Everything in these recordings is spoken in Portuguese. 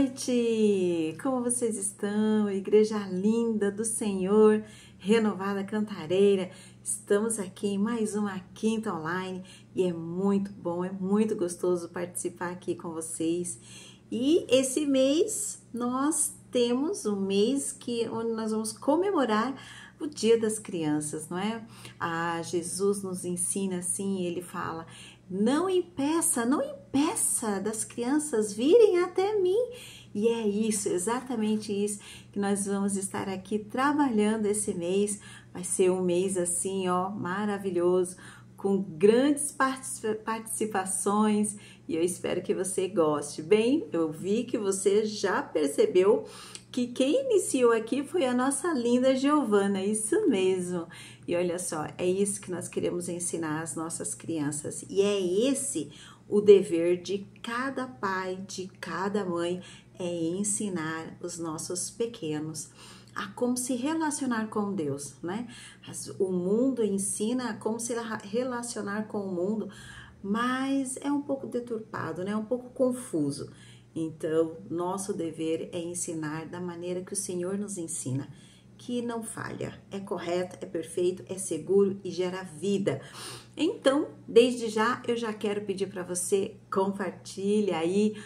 noite! Como vocês estão? Igreja linda do Senhor, Renovada Cantareira. Estamos aqui em mais uma quinta online e é muito bom, é muito gostoso participar aqui com vocês. E esse mês nós temos um mês onde nós vamos comemorar o Dia das Crianças, não é? Jesus nos ensina assim, ele fala: não impeça das crianças virem até mim. E é isso, exatamente isso que nós vamos estar aqui trabalhando esse mês. Vai ser um mês assim, ó, maravilhoso, com grandes participações, e eu espero que você goste. Bem, eu vi que você já percebeu que quem iniciou aqui foi a nossa linda Giovana, isso mesmo. E olha só, é isso que nós queremos ensinar às nossas crianças, e é esse o dever de cada pai, de cada mãe, é ensinar os nossos pequenos a como se relacionar com Deus, né? O mundo ensina como se relacionar com o mundo, mas é um pouco deturpado, né? É um pouco confuso. Então, nosso dever é ensinar da maneira que o Senhor nos ensina, que não falha, é correto, é perfeito, é seguro e gera vida. Então, desde já, eu já quero pedir para você compartilhar aí,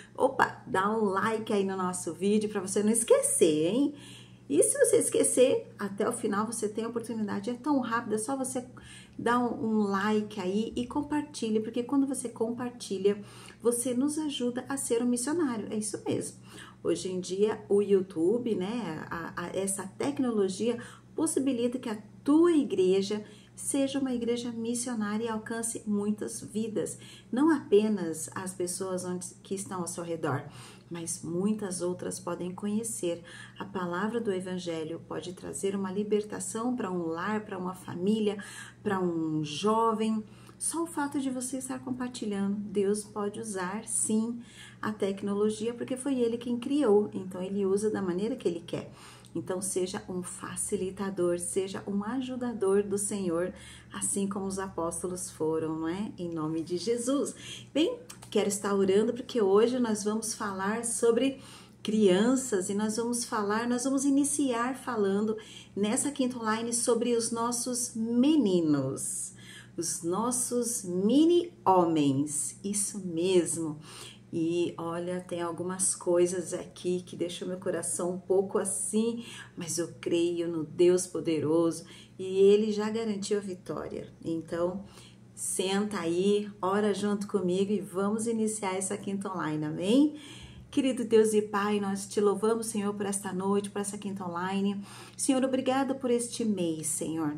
dá um like aí no nosso vídeo para você não esquecer, hein? E se você esquecer, até o final você tem a oportunidade, é tão rápido, é só você dar um like aí e compartilhe, porque quando você compartilha, você nos ajuda a ser um missionário, é isso mesmo. Hoje em dia, o YouTube, né, essa tecnologia possibilita que a tua igreja seja uma igreja missionária e alcance muitas vidas, não apenas as pessoas que estão ao seu redor, mas muitas outras podem conhecer a palavra do Evangelho, pode trazer uma libertação para um lar, para uma família, para um jovem. Só o fato de você estar compartilhando, Deus pode usar sim a tecnologia, porque foi Ele quem criou, então Ele usa da maneira que Ele quer. Então seja um facilitador, seja um ajudador do Senhor, assim como os apóstolos foram, não é? Em nome de Jesus. Bem, quero estar orando porque hoje nós vamos falar sobre crianças e nós vamos iniciar falando nessa quinta online sobre os nossos meninos, os nossos mini homens, isso mesmo. E olha, tem algumas coisas aqui que deixam meu coração um pouco assim, mas eu creio no Deus poderoso e Ele já garantiu a vitória. Então, senta aí, ora junto comigo e vamos iniciar essa quinta online, amém? Querido Deus e Pai, nós te louvamos, Senhor, por esta noite, por essa quinta online. Senhor, obrigado por este mês, Senhor,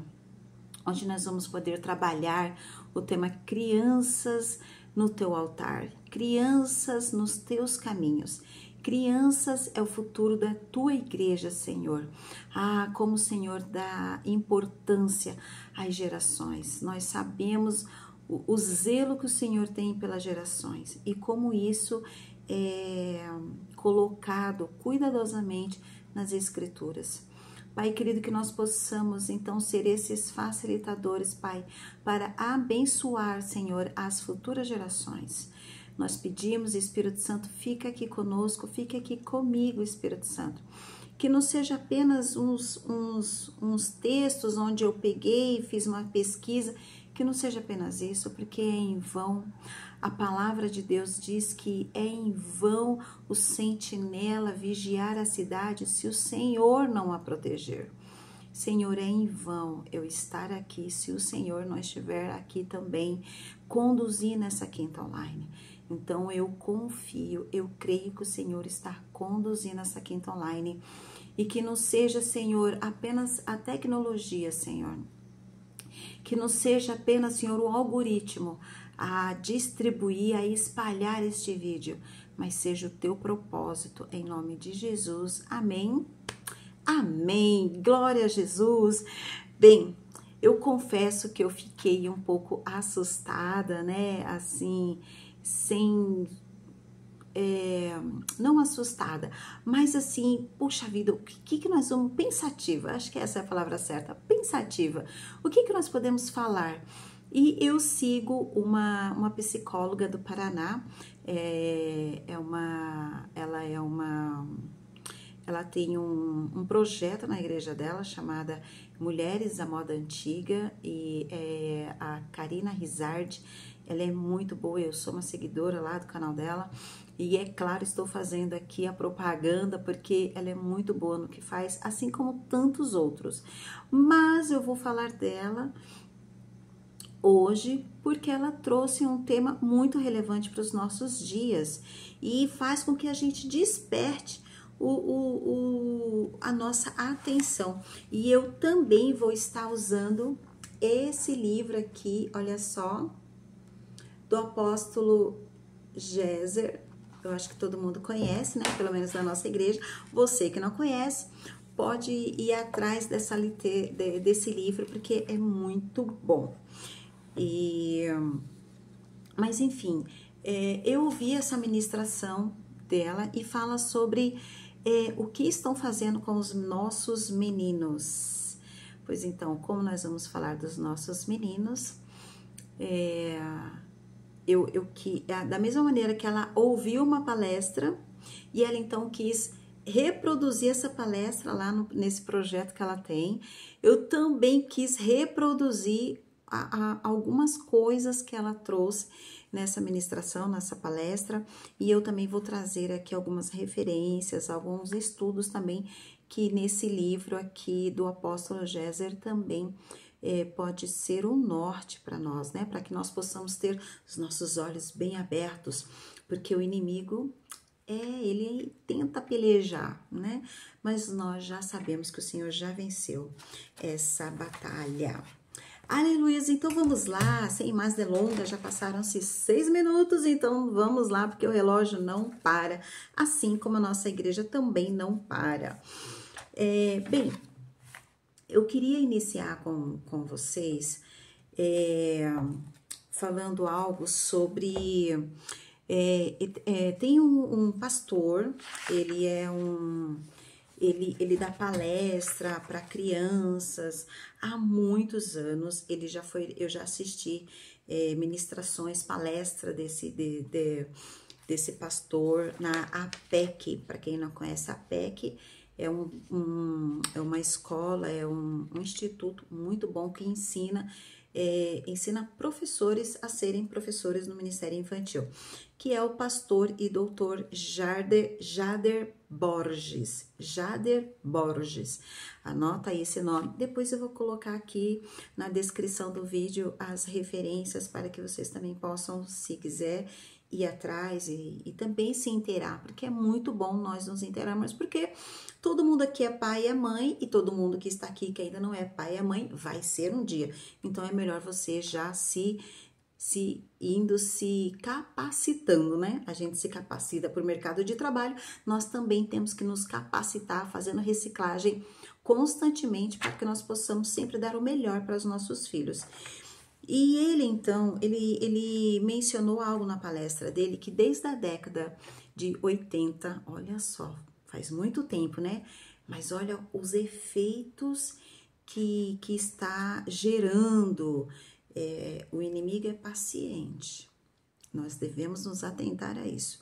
onde nós vamos poder trabalhar o tema crianças no teu altar, crianças nos teus caminhos. Crianças é o futuro da tua igreja, Senhor. Como o Senhor dá importância às gerações. Nós sabemos o zelo que o Senhor tem pelas gerações e como isso é colocado cuidadosamente nas Escrituras. Pai querido, que nós possamos então ser esses facilitadores, Pai, para abençoar, Senhor, as futuras gerações. Nós pedimos, Espírito Santo, fica aqui conosco, fica aqui comigo, Espírito Santo. Que não seja apenas uns textos onde eu peguei e fiz uma pesquisa, que não seja apenas isso, porque é em vão. A palavra de Deus diz que é em vão o sentinela vigiar a cidade se o Senhor não a proteger. Senhor, é em vão eu estar aqui se o Senhor não estiver aqui também conduzindo essa quinta online. Então eu confio, eu creio que o Senhor está conduzindo essa quinta online e que não seja, Senhor, apenas a tecnologia, Senhor. Que não seja apenas, Senhor, o algoritmo a distribuir, a espalhar este vídeo, mas seja o teu propósito, em nome de Jesus. Amém? Amém! Glória a Jesus! Bem, eu confesso que eu fiquei um pouco assustada, né? Assim, não assustada, mas assim, puxa vida, o que nós vamos, pensativa, acho que essa é a palavra certa, pensativa, o que nós podemos falar? E eu sigo uma psicóloga do Paraná, ela é uma ela tem um projeto na igreja dela chamada Mulheres da Moda Antiga, e a Karina Rizard, ela é muito boa, eu sou uma seguidora lá do canal dela, e é claro, estou fazendo aqui a propaganda porque ela é muito boa no que faz, assim como tantos outros. Mas eu vou falar dela hoje porque ela trouxe um tema muito relevante para os nossos dias e faz com que a gente desperte a nossa atenção. E eu também vou estar usando esse livro aqui, olha só, do apóstolo Géser. Eu acho que todo mundo conhece, né? Pelo menos da nossa igreja. Você que não conhece, pode ir atrás desse livro, porque é muito bom. Mas enfim, eu ouvi essa ministração dela e fala sobre o que estão fazendo com os nossos meninos. Pois então, como nós vamos falar dos nossos meninos, da mesma maneira que ela ouviu uma palestra e ela então quis reproduzir essa palestra lá nesse projeto que ela tem, eu também quis reproduzir algumas coisas que ela trouxe nessa ministração, nessa palestra, e eu também vou trazer aqui algumas referências, alguns estudos também, que nesse livro aqui do apóstolo Géser também pode ser um norte para nós, né? Para que nós possamos ter os nossos olhos bem abertos, porque o inimigo, ele tenta pelejar, né? Mas nós já sabemos que o Senhor já venceu essa batalha. Aleluia, então vamos lá, sem mais delongas, já passaram-se 6 minutos, então vamos lá, porque o relógio não para, assim como a nossa igreja também não para. Bem, eu queria iniciar com vocês falando algo sobre... tem um pastor, ele dá palestra para crianças há muitos anos. Eu já assisti ministrações, palestra desse pastor na APEC. Para quem não conhece, a APEC é uma escola, é um instituto muito bom que ensina professores a serem professores no Ministério Infantil, que é o pastor e doutor Jader Borges. Jader Borges. Anota aí esse nome. Depois eu vou colocar aqui na descrição do vídeo as referências para que vocês também possam, se quiser, ir atrás e também se inteirar, porque é muito bom nós nos inteirarmos, porque todo mundo aqui é pai e é mãe, e todo mundo que está aqui que ainda não é pai e é mãe vai ser um dia. Então é melhor você já se capacitando, né? A gente se capacita por mercado de trabalho, nós também temos que nos capacitar, fazendo reciclagem constantemente, para que nós possamos sempre dar o melhor para os nossos filhos. E ele, então, ele mencionou algo na palestra dele, que desde a década de 80, olha só, faz muito tempo, né? Mas olha os efeitos que está gerando. O inimigo é paciente. Nós devemos nos atentar a isso.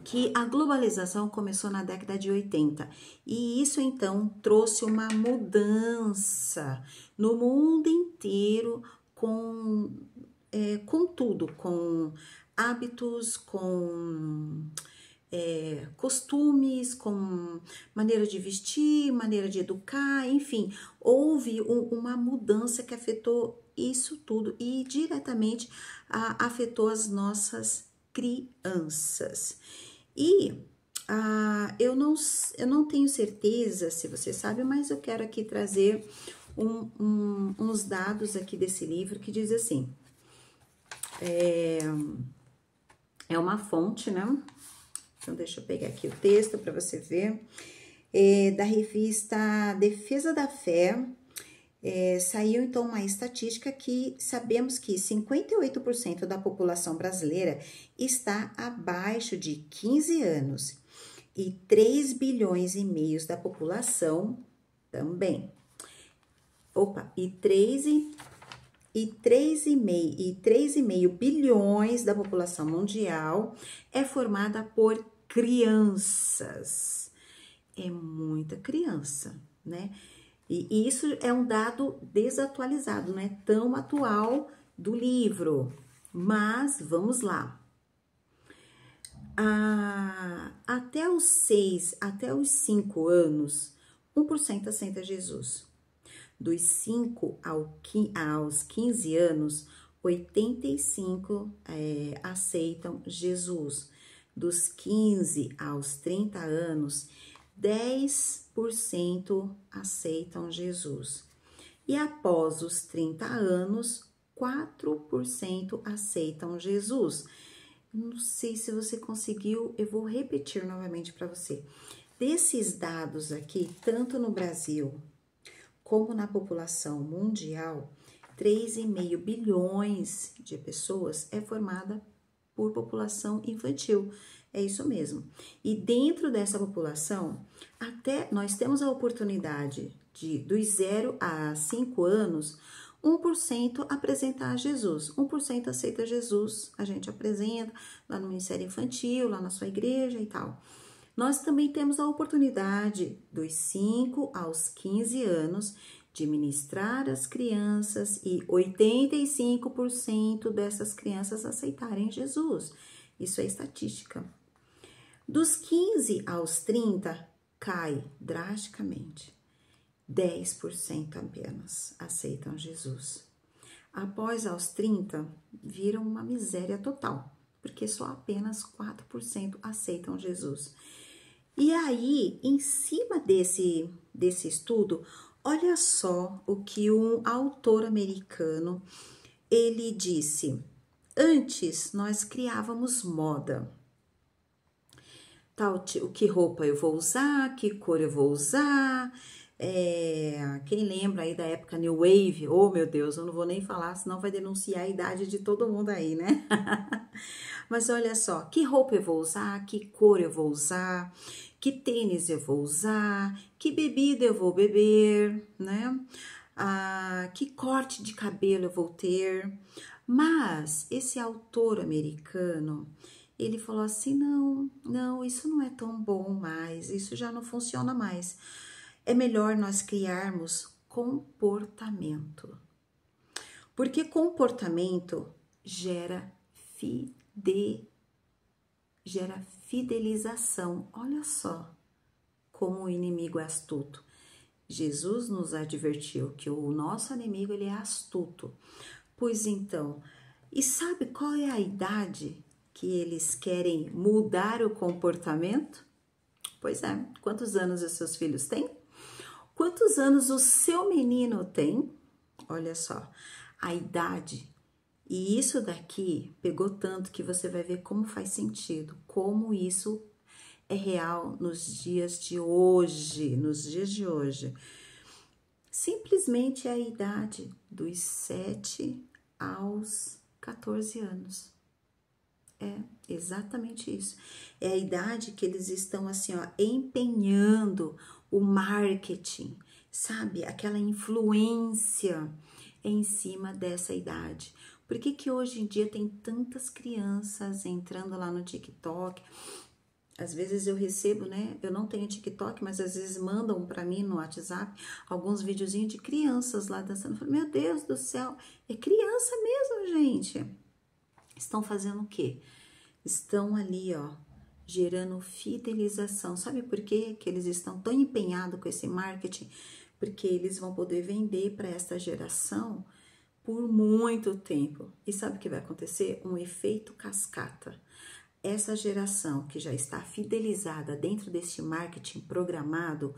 Que a globalização começou na década de 80 e isso então trouxe uma mudança no mundo inteiro com tudo, com hábitos, com costumes, com maneira de vestir, maneira de educar, enfim, houve uma mudança que afetou isso tudo e diretamente afetou as nossas crianças. E eu não tenho certeza se você sabe, mas eu quero aqui trazer uns dados aqui desse livro que diz assim, é uma fonte, né? Então, deixa eu pegar aqui o texto para você ver, da revista Defesa da Fé. Saiu então uma estatística que sabemos que 58% da população brasileira está abaixo de 15 anos e 3 bilhões e meio da população também. E 3,5 bilhões da população mundial é formada por crianças. é muita criança, né? E isso é um dado desatualizado, não é tão atual do livro. Mas vamos lá. Até os 5 anos, 1% aceita Jesus. Dos 5 aos 15 anos, 85% aceitam Jesus. Dos 15 aos 30 anos, 10% aceitam Jesus. E após os 30 anos, 4% aceitam Jesus. Não sei se você conseguiu, eu vou repetir novamente para você. Desses dados aqui, tanto no Brasil como na população mundial, 3,5 bilhões de pessoas é formada por população infantil. É isso mesmo. E dentro dessa população, até nós temos a oportunidade de, dos 0 a 5 anos, 1% apresentar Jesus. 1% aceita Jesus, a gente apresenta lá no Ministério Infantil, lá na sua igreja e tal. Nós também temos a oportunidade, dos 5 aos 15 anos, de ministrar as crianças e 85% dessas crianças aceitarem Jesus. Isso é estatística. Dos 15 aos 30, cai drasticamente. 10% apenas aceitam Jesus. Após aos 30, viram uma miséria total, porque só apenas 4% aceitam Jesus. E aí, em cima desse estudo, olha só o que um autor americano, ele disse: antes nós criávamos moda. Tal, que roupa eu vou usar, que cor eu vou usar. Quem lembra aí da época New Wave? Oh, meu Deus, eu não vou nem falar, senão vai denunciar a idade de todo mundo aí, né? Mas olha só, que roupa eu vou usar, que cor eu vou usar, que tênis eu vou usar, que bebida eu vou beber, né? Que corte de cabelo eu vou ter. Mas esse autor americano, ele falou assim, não, isso não é tão bom mais, isso já não funciona mais. É melhor nós criarmos comportamento. Porque comportamento gera fidelização. Olha só como o inimigo é astuto. Jesus nos advertiu que o nosso inimigo ele é astuto. Pois então, e sabe qual é a idade que eles querem mudar o comportamento? Pois é, quantos anos os seus filhos têm? Quantos anos o seu menino tem? Olha só, a idade. E isso daqui pegou tanto que você vai ver como faz sentido, como isso é real nos dias de hoje, Simplesmente é a idade dos 7 aos 14 anos. É exatamente isso. É a idade que eles estão assim, ó, empenhando o marketing, sabe? Aquela influência em cima dessa idade. Por que hoje em dia tem tantas crianças entrando lá no TikTok? Às vezes eu recebo, né? Eu não tenho TikTok, mas às vezes mandam para mim no WhatsApp alguns videozinhos de crianças lá dançando. Eu falo, meu Deus do céu, é criança mesmo, gente. Estão fazendo o quê? Estão ali, ó, gerando fidelização. Sabe por quê que eles estão tão empenhados com esse marketing? Porque eles vão poder vender para essa geração por muito tempo. E sabe o que vai acontecer? Um efeito cascata. Essa geração que já está fidelizada dentro deste marketing programado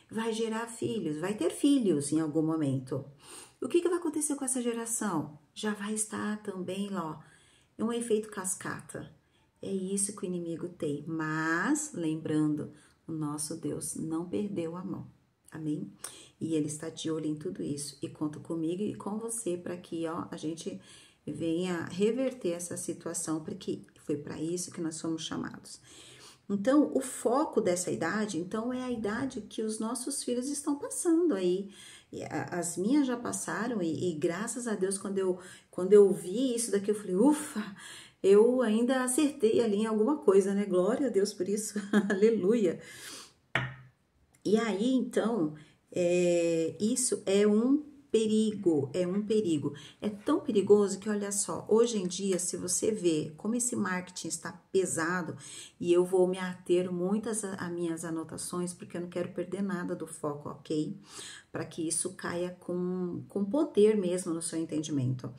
vai gerar filhos, vai ter filhos em algum momento. O que vai acontecer com essa geração? Já vai estar também lá, ó, um efeito cascata. É isso que o inimigo tem. Mas, lembrando, o nosso Deus não perdeu a mão. Amém? E ele está de olho em tudo isso. E conta comigo e com você para que, ó, a gente venha reverter essa situação, porque foi para isso que nós fomos chamados. Então, o foco dessa idade, então, é a idade que os nossos filhos estão passando aí. As minhas já passaram e graças a Deus, quando eu vi isso daqui, eu falei, ufa, eu ainda acertei ali em alguma coisa, né? Glória a Deus por isso, aleluia. E aí, então, isso é um perigo, é um perigo. É tão perigoso que, olha só, hoje em dia, se você vê como esse marketing está pesado, e eu vou me ater muito às minhas anotações, porque eu não quero perder nada do foco, ok? Para que isso caia com poder mesmo no seu entendimento.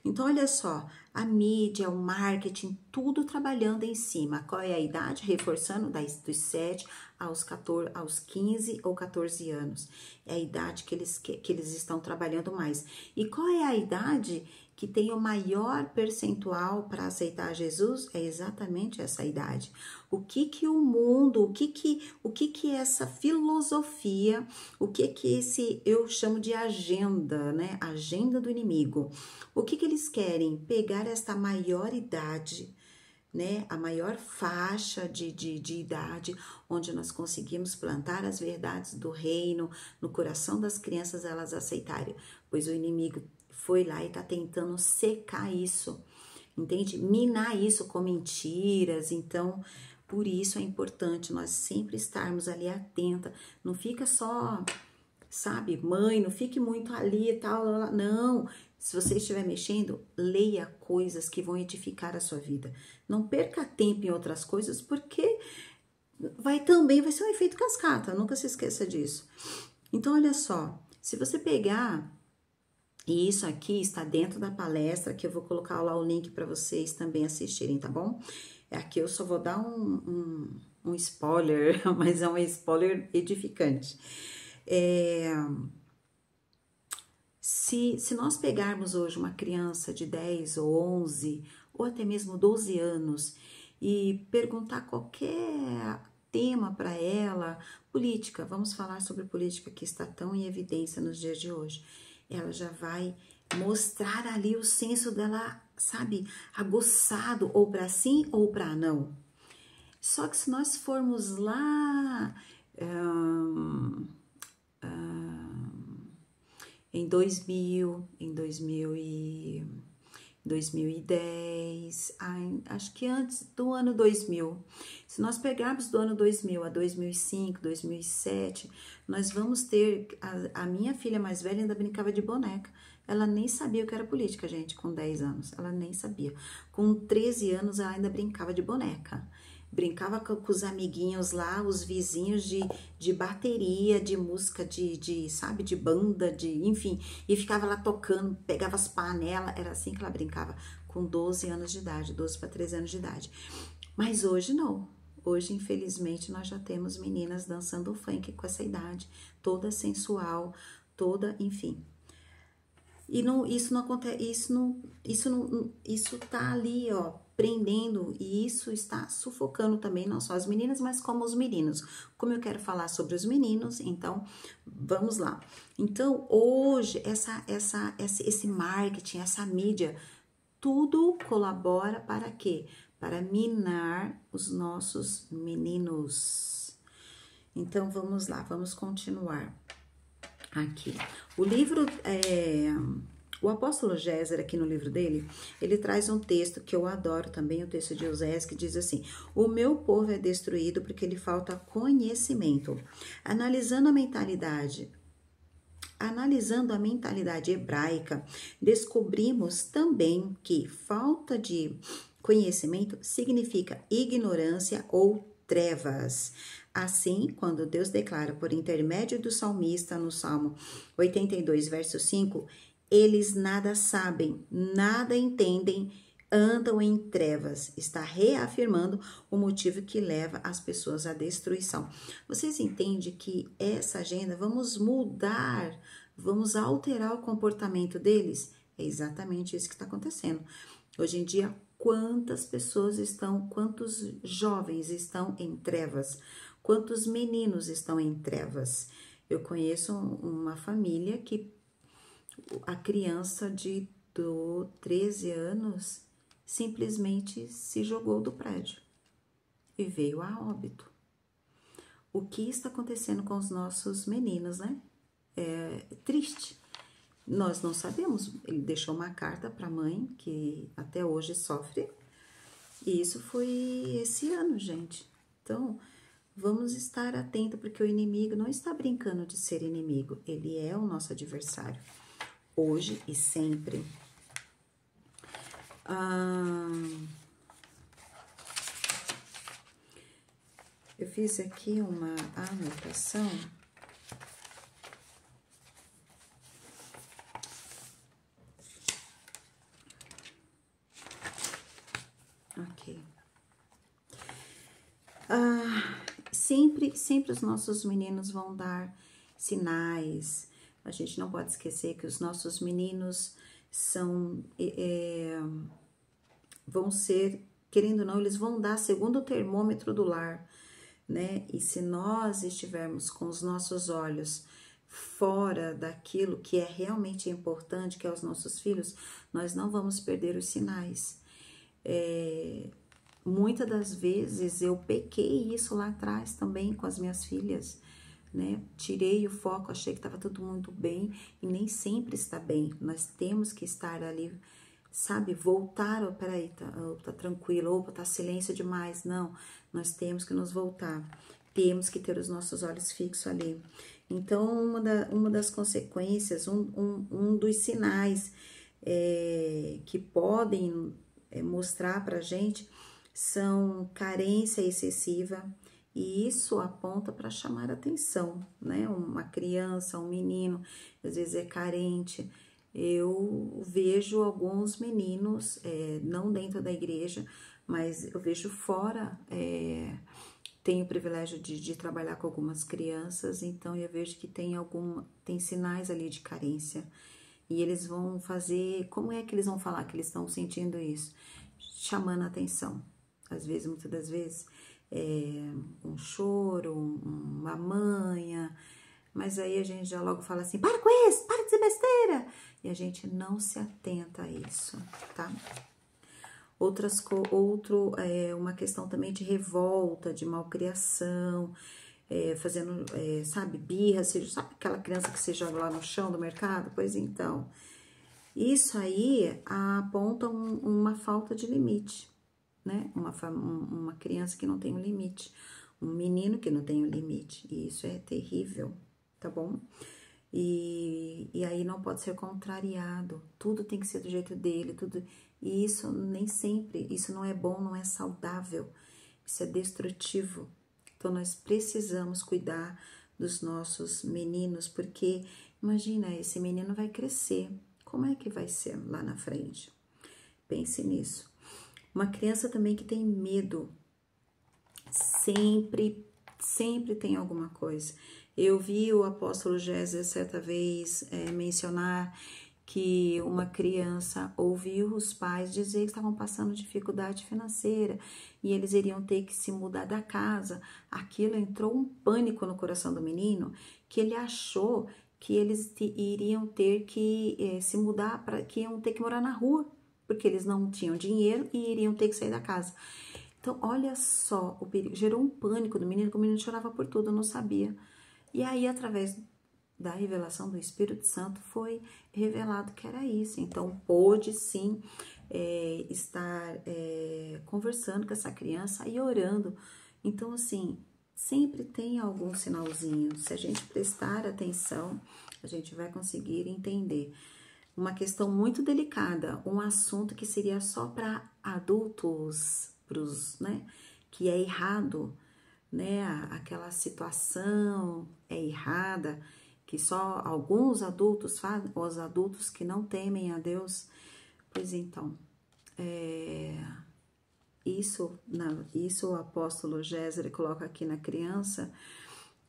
Então, olha só, a mídia, o marketing, tudo trabalhando em cima. Qual é a idade? Reforçando dos 7 aos 14, aos 15 ou 14 anos. É a idade que eles estão trabalhando mais. E qual é a idade que tem o maior percentual para aceitar Jesus? É exatamente essa idade. O que que o mundo, o que que essa filosofia, o que que esse, eu chamo de agenda, né? Agenda do inimigo. O que que eles querem? Pegar esta maior idade, né, a maior faixa de idade, onde nós conseguimos plantar as verdades do reino no coração das crianças, elas aceitarem, pois o inimigo foi lá e está tentando secar isso, entende? Minar isso com mentiras. Então, por isso é importante nós sempre estarmos ali atenta, não fica só, sabe, mãe, não fique muito ali e tal, não. Se você estiver mexendo, leia coisas que vão edificar a sua vida. Não perca tempo em outras coisas, porque vai ser um efeito cascata, nunca se esqueça disso. Então, olha só, se você pegar, e isso aqui está dentro da palestra, que eu vou colocar lá o link para vocês também assistirem, tá bom? Aqui eu só vou dar um spoiler, mas é um spoiler edificante. Se nós pegarmos hoje uma criança de 10 ou 11 ou até mesmo 12 anos e perguntar qualquer tema para ela, política, vamos falar sobre política que está tão em evidência nos dias de hoje, ela já vai mostrar ali o senso dela, sabe, aguçado ou para sim ou para não. Só que se nós formos lá em 2010, acho que antes do ano 2000. Se nós pegarmos do ano 2000 a 2005, 2007, nós vamos ter, a minha filha mais velha ainda brincava de boneca. Ela nem sabia o que era política, gente, com 10 anos. Ela nem sabia. Com 13 anos, ela ainda brincava de boneca. Brincava com os amiguinhos lá, os vizinhos de bateria, de música, sabe, de banda, enfim. E ficava lá tocando, pegava as panelas, era assim que ela brincava, com 12 anos de idade, 12 para 13 anos de idade. Mas hoje não. Hoje, infelizmente, nós já temos meninas dançando funk com essa idade, toda sensual, toda, enfim. E não, isso não acontece, isso tá ali, ó, prendendo, e isso está sufocando também não só as meninas, mas como os meninos. Como eu quero falar sobre os meninos, então vamos lá. Então, hoje esse marketing, essa mídia, tudo colabora para quê? Para minar os nossos meninos. Então vamos lá, vamos continuar. Aqui, o livro, o apóstolo Géser, aqui no livro dele, ele traz um texto que eu adoro também, o texto de Osés, que diz assim: o meu povo é destruído porque lhe falta conhecimento. Analisando a mentalidade hebraica, descobrimos também que falta de conhecimento significa ignorância ou trevas. Assim, quando Deus declara por intermédio do salmista no Salmo 82, verso 5, eles nada sabem, nada entendem, andam em trevas, está reafirmando o motivo que leva as pessoas à destruição. Vocês entendem que essa agenda, vamos mudar, vamos alterar o comportamento deles? É exatamente isso que está acontecendo. Hoje em dia, quantos jovens estão em trevas? Quantos meninos estão em trevas? Eu conheço uma família que a criança de 13 anos simplesmente se jogou do prédio e veio a óbito. O que está acontecendo com os nossos meninos, né? É triste. Nós não sabemos. Ele deixou uma carta para a mãe, que até hoje sofre, e isso foi esse ano, gente. Então, vamos estar atento, porque o inimigo não está brincando de ser inimigo, ele é o nosso adversário, hoje e sempre. Eu fiz aqui uma anotação. Ok. Sempre os nossos meninos vão dar sinais. A gente não pode esquecer que os nossos meninos vão ser, querendo ou não, eles vão dar segundo o termômetro do lar, né? E se nós estivermos com os nossos olhos fora daquilo que é realmente importante, que é os nossos filhos, nós não vamos perder os sinais. Muitas das vezes eu pequei isso lá atrás também com as minhas filhas, né? Tirei o foco, achei que estava tudo muito bem e nem sempre está bem. Nós temos que estar ali, sabe? Voltar, peraí, tá tranquilo, opa, tá silêncio demais. Não, nós temos que nos voltar. Temos que ter os nossos olhos fixos ali. Então, uma das consequências, um dos sinais que podem mostrar pra gente são carência excessiva, e isso aponta para chamar atenção, né? Uma criança, um menino, às vezes é carente. Eu vejo alguns meninos, não dentro da igreja, mas eu vejo fora, tenho o privilégio de trabalhar com algumas crianças, então eu vejo que tem sinais ali de carência. E eles vão fazer, como é que eles vão falar que eles estão sentindo isso? Chamando a atenção. Às vezes, muitas das vezes, um choro, uma manha, mas aí a gente já logo fala assim, para com isso, para de ser besteira, e a gente não se atenta a isso, tá? Uma questão também de revolta, de malcriação, fazendo, sabe, birra, sabe aquela criança que se joga lá no chão do mercado? Pois então, isso aí aponta uma falta de limite, né? Uma criança que não tem um limite, um menino que não tem um limite, e isso é terrível, tá bom? E aí não pode ser contrariado, tudo tem que ser do jeito dele, e isso nem sempre, isso não é bom, não é saudável, isso é destrutivo. Então nós precisamos cuidar dos nossos meninos, porque imagina, esse menino vai crescer, como é que vai ser lá na frente? Pense nisso. Uma criança também que tem medo, sempre tem alguma coisa. Eu vi o apóstolo Géser certa vez mencionar que uma criança ouviu os pais dizer que estavam passando dificuldade financeira e eles iriam ter que se mudar da casa. Aquilo entrou um pânico no coração do menino, que ele achou que eles iriam ter que se mudar, que iam ter que morar na rua, porque eles não tinham dinheiro e iriam ter que sair da casa. Então, olha só, o perigo gerou um pânico no menino, que o menino chorava por tudo, eu não sabia. E aí, através da revelação do Espírito Santo, foi revelado que era isso. Então, pôde sim estar conversando com essa criança e orando. Então, assim, sempre tem algum sinalzinho. Se a gente prestar atenção, a gente vai conseguir entender. Uma questão muito delicada, um assunto que seria só para adultos, né, que é errado, né, aquela situação é errada, que só alguns adultos fazem, os adultos que não temem a Deus. Pois então, isso o apóstolo Géser coloca aqui na criança,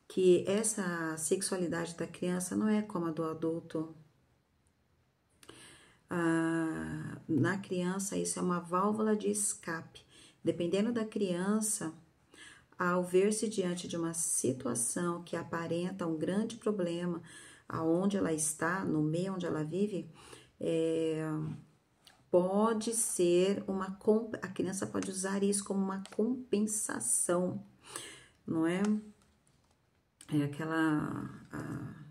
que essa sexualidade da criança não é como a do adulto. Na criança, isso é uma válvula de escape. Dependendo da criança, ao ver-se diante de uma situação que aparenta um grande problema, aonde ela está, no meio onde ela vive, pode ser a criança pode usar isso como uma compensação, não é? É aquela,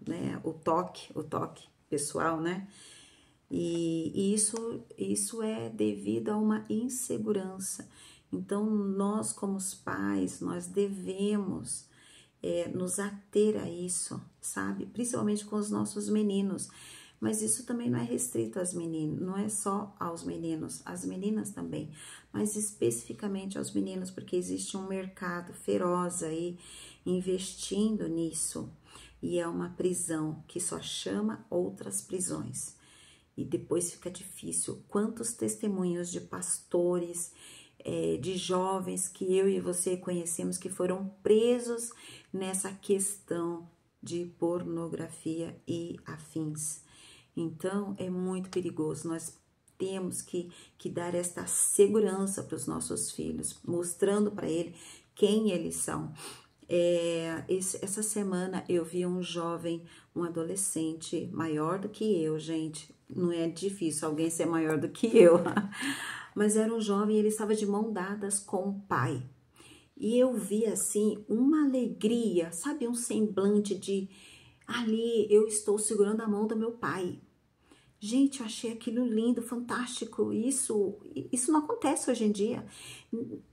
né, o toque pessoal, né? E isso é devido a uma insegurança. Então, nós como os pais, nós devemos nos ater a isso, sabe? Principalmente com os nossos meninos. Mas isso também não é restrito às meninas, não é só aos meninos, às meninas também, mas especificamente aos meninos, porque existe um mercado feroz aí investindo nisso, e é uma prisão que só chama outras prisões. E depois fica difícil. Quantos testemunhos de pastores, de jovens que eu e você conhecemos que foram presos nessa questão de pornografia e afins. Então, é muito perigoso. Nós temos que dar esta segurança para os nossos filhos, mostrando para eles quem eles são. Essa semana eu vi um jovem, um adolescente maior do que eu, gente. Não é difícil alguém ser maior do que eu. Mas era um jovem e ele estava de mão dadas com o pai. E eu vi assim uma alegria, sabe, um semblante de ali eu estou segurando a mão do meu pai. Gente, eu achei aquilo lindo, fantástico. Isso não acontece hoje em dia,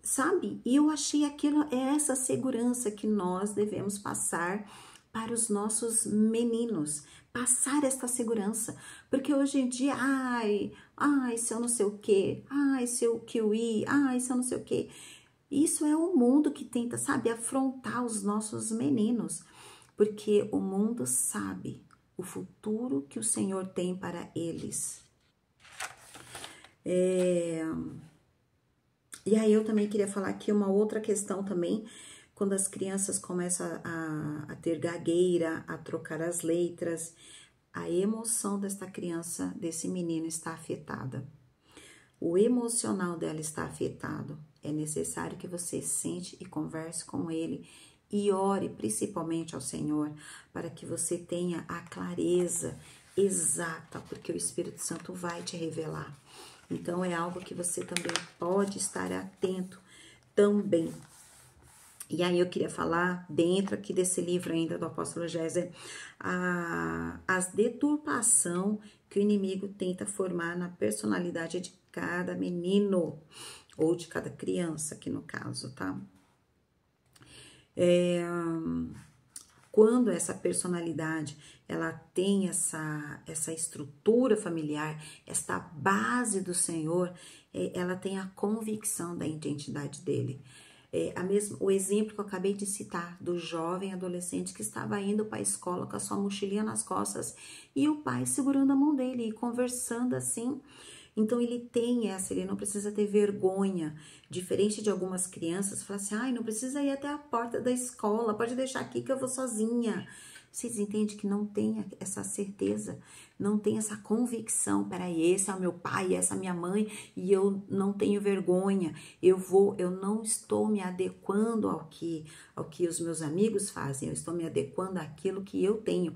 sabe? E eu achei aquilo, essa segurança que nós devemos passar para os nossos meninos. Passar essa segurança. Porque hoje em dia, ai, se eu não sei o quê, ai, se eu kiwi, ai, se eu não sei o quê. Isso é o mundo que tenta, sabe, afrontar os nossos meninos. Porque o mundo sabe o futuro que o Senhor tem para eles. E aí eu também queria falar aqui uma outra questão também, quando as crianças começam a ter gagueira, a trocar as letras, a emoção desta criança, desse menino está afetada. O emocional dela está afetado. É necessário que você sente e converse com ele e ore principalmente ao Senhor, para que você tenha a clareza exata, porque o Espírito Santo vai te revelar. Então, é algo que você também pode estar atento também. E aí, eu queria falar, dentro aqui desse livro ainda do apóstolo Géser, as deturpação que o inimigo tenta formar na personalidade de cada menino, ou de cada criança, aqui no caso, tá? Quando essa personalidade, ela tem essa estrutura familiar, esta base do Senhor, ela tem a convicção da identidade dele. O exemplo que eu acabei de citar, do jovem adolescente que estava indo para a escola com a sua mochilinha nas costas e o pai segurando a mão dele e conversando assim. Então, ele não precisa ter vergonha, diferente de algumas crianças, falar assim, ai, não precisa ir até a porta da escola, pode deixar aqui que eu vou sozinha. Vocês entendem que não tem essa certeza, não tem essa convicção, peraí, esse é o meu pai, essa é a minha mãe, e eu não tenho vergonha, eu não estou me adequando ao que os meus amigos fazem, eu estou me adequando àquilo que eu tenho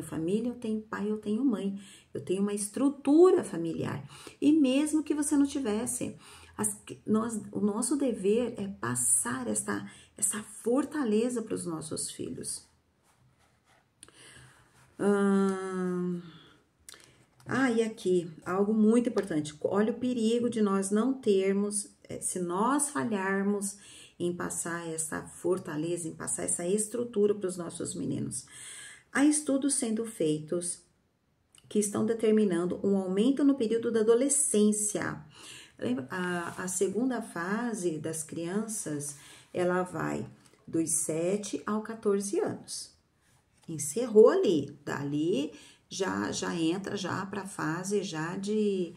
família, eu tenho pai, eu tenho mãe, eu tenho uma estrutura familiar, e mesmo que você não tivesse, o nosso dever é passar essa fortaleza para os nossos filhos. E aqui, algo muito importante. Olha o perigo de nós não termos, se nós falharmos em passar essa fortaleza, em passar essa estrutura para os nossos meninos. Há estudos sendo feitos que estão determinando um aumento no período da adolescência. Lembra? A segunda fase das crianças, ela vai dos 7 aos 14 anos. Encerrou ali, dali já entra já para a fase já de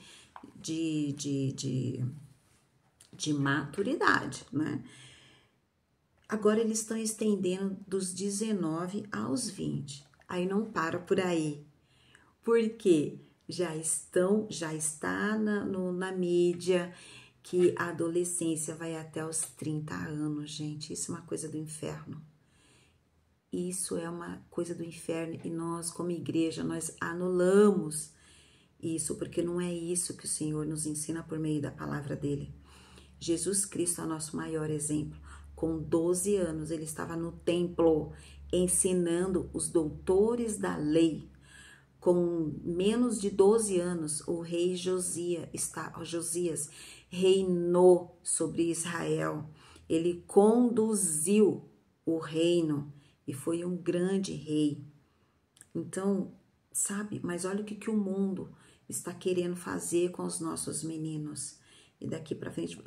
maturidade, né? Agora eles estão estendendo dos 19 aos 20. Aí não para por aí. Porque já está na mídia que a adolescência vai até os 30 anos, gente. Isso é uma coisa do inferno. Isso é uma coisa do inferno e nós, como igreja, nós anulamos isso, porque não é isso que o Senhor nos ensina por meio da palavra dele. Jesus Cristo é o nosso maior exemplo. Com 12 anos, ele estava no templo ensinando os doutores da lei. Com menos de 12 anos, o rei Josias reinou sobre Israel. Ele conduziu o reino e foi um grande rei. Então, sabe, mas olha o que o mundo está querendo fazer com os nossos meninos. E daqui para frente,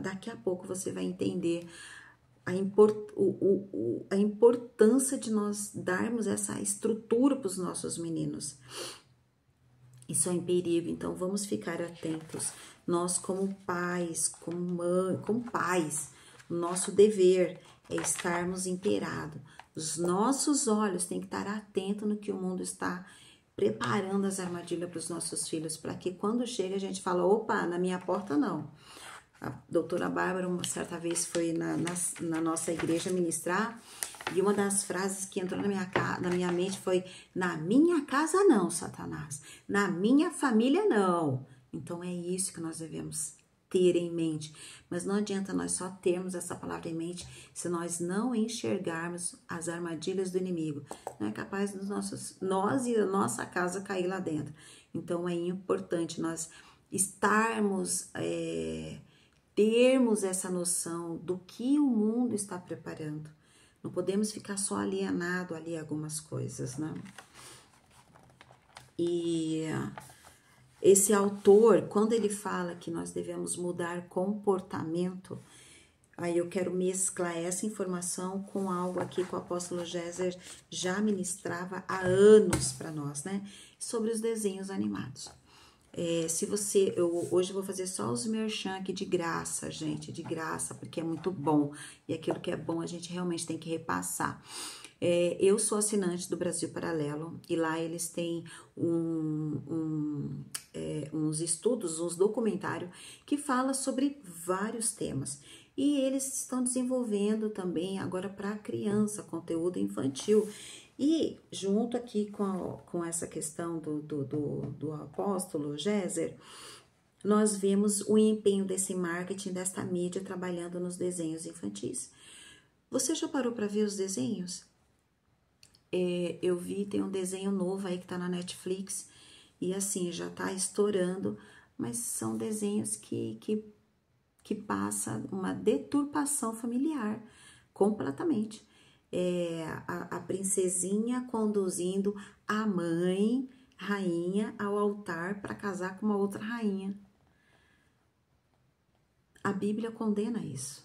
daqui a pouco você vai entender a importância de nós darmos essa estrutura para os nossos meninos. Isso é um perigo, então vamos ficar atentos. Nós como pais, como mãe, como pais, o nosso dever é estarmos inteirados. Os nossos olhos têm que estar atentos no que o mundo está preparando as armadilhas para os nossos filhos, para que quando chega a gente fala, opa, na minha porta não. A doutora Bárbara, uma certa vez, foi na nossa igreja ministrar, e uma das frases que entrou na minha mente foi, na minha casa não, Satanás, na minha família não. Então é isso que nós devemos ter em mente, mas não adianta nós só termos essa palavra em mente se nós não enxergarmos as armadilhas do inimigo. Não é capaz de nós e a nossa casa cair lá dentro. Então é importante nós estarmos, termos essa noção do que o mundo está preparando. Não podemos ficar só alienado ali a algumas coisas, né? E esse autor, quando ele fala que nós devemos mudar comportamento, aí eu quero mesclar essa informação com algo aqui que o apóstolo Géser já ministrava há anos para nós, né? Sobre os desenhos animados. Hoje eu vou fazer só os merchan aqui de graça, gente, de graça, porque é muito bom. E aquilo que é bom a gente realmente tem que repassar. Eu sou assinante do Brasil Paralelo e lá eles têm uns estudos, uns documentários que fala sobre vários temas. E eles estão desenvolvendo também agora para criança, conteúdo infantil. E junto aqui com essa questão do apóstolo Géser, nós vemos o empenho desse marketing, desta mídia trabalhando nos desenhos infantis. Você já parou para ver os desenhos? Eu vi, tem um desenho novo aí que tá na Netflix e assim, já tá estourando, mas são desenhos que passa uma deturpação familiar, completamente. A princesinha conduzindo a mãe, rainha, ao altar para casar com uma outra rainha. A Bíblia condena isso.